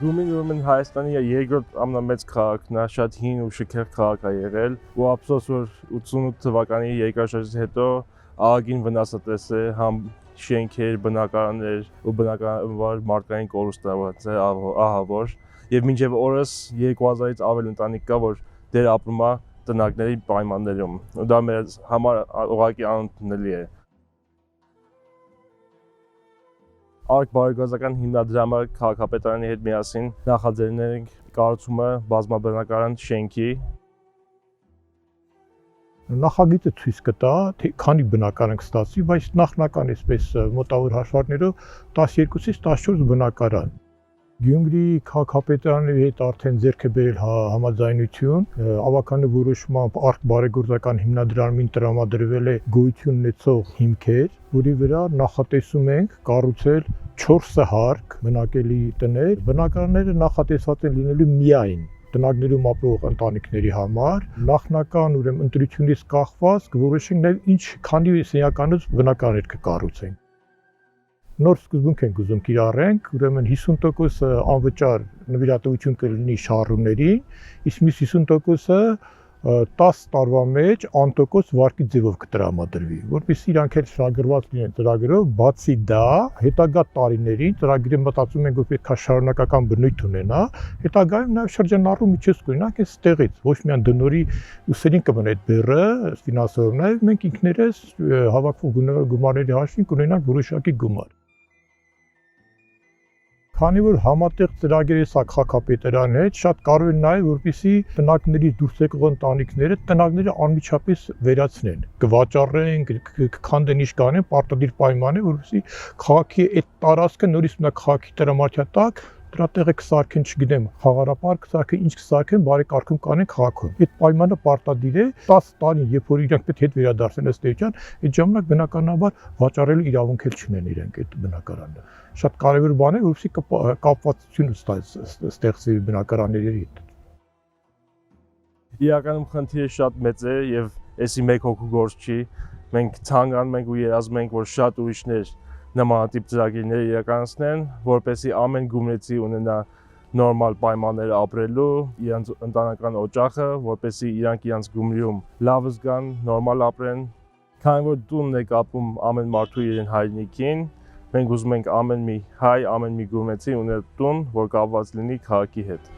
Գյումրին ուրեմն Հայաստանի երկրորդ ամենամեծ քաղաքն է, շատ հին ու շքեղ քաղաք է եղել, ու ափսոս որ 88 թվականի երկրաշարժից հետո ահագին վնասատես է համ շենքեր, բնակարաններ ու բնականաբար մարդկային կորուստավորած է ահավոր, եւ մինչեւ օրս 2000-ից ավել ընտանիք կա, որ դեր ապրում է տնակների պայմաններում, ու դա մեր համար ուղղակի անընդունելի է։ Արկ բարեգործական հիմնադրամը քաղաքապետարանի հետ միասին նախաձեռնել ենք կառուցումը բազմաբնակարան շենքի։ Նախագիծը ցույց կտա, թե քանի բնակարան կստացվի, բայց նախնական այսպես մոտավոր հաշվարկներով 12-ից 14 բնակարան։ Gyumri քաղաքապետարանի հետ արդեն ձեռք է բերել համաձայնություն, ավականու որոշմամբ արկ բարեգործական հիմնադրամին տրամադրվել է գոյություն ունեցող հիմքեր, որի վրա նախատեսում ենք կառուցել 4 հարկ բնակելի տներ։ Բնակարանները նախատեսված են լինելու միայն տնակներում ապրող ընտանիքների համար, նախնական ուրեմն ընտրությունից կախված կորոշենք նաև ինչ քանի սենյականոց բնակարաններ կկառուցենք։ Նոր սկզբունք ենք ուզում կիրառենք, ուրեմն 50% անվճար նվիրատվություն կլինի շահառուներին, իսկ մյուս 50%-ը 10 տարվա մեջ անտոկոս վարկի ձևով կտրամադրվի, որպեսզի իրանք էլ շահագրված լինեն ծրագրով, բացի դա, հետագա տարիներին ծրագիրը մտածում ենք, որ պետք է շարունակական բնույթ ունենա, հետագայում նաև շրջանառու միջոց կունենանք այս տեղից, ոչ միայն դնորի ուսերին կմնա այդ բեռը, ֆինանսորում, նաև մենք ինքներս հավաքվող գումարների հաշվին կունենանք որոշակի գումար։ Քանի որ համատեղ ծրագիր է սա քաղաքապետարանի հետ, շատ կարող է նաև որպեսզի տնակներից դուրս եկող ընտանիքները տնակները անմիջապես վերացնեն, կվաճառեն, կքանդեն ինչ կանեն, պարտադիր պայման է, որպեսզի քաղաքի այդ տարածքը նորից մնա քաղաքի տրամարդյա տակ, դրա տեղը կսարքեն, չգիտեմ, խաղարապարկ կսարքեն, ինչ կսարքեն, բարեկարգում կանեն քաղաքում։ Այդ պայմանը պարտադիր է 10 տարի, երբ որ իրանք պետք է հետ վերադարձեն ըստ էության, այդ ժամանակ բնականաբար վաճառելու իրավունք էլ չունեն իրանք այդ բնակարանը։ Շատ կարևոր բան է, որովհետեւ կապվածություն ստեղծվի բնակարանների հետ։ Իրականում խնդիրը շատ մեծ է եւ էսի մեկ հոգու գործ չի։ Մենք ցանկանում ենք ու երազում ենք, որ շատ ուրիշներ նմանատիպ ծրագիրներ իրականացնեն, որպեսզի ամեն գյումրեցի ունենա նորմալ պայմաններ ապրելու, իրենց ընտանեկան օջախը, որպեսզի իրանք իրենց Գյումրիում լավ զգան, նորմալ ապրեն։ Քանի որ տունն է կապում ամեն մարդու իրեն հայրենիքին, մենք ուզում ենք ամեն մի հայ, ամեն մի գյումրեցի ունենա տուն, որ կապված լինի քաղաքի հետ։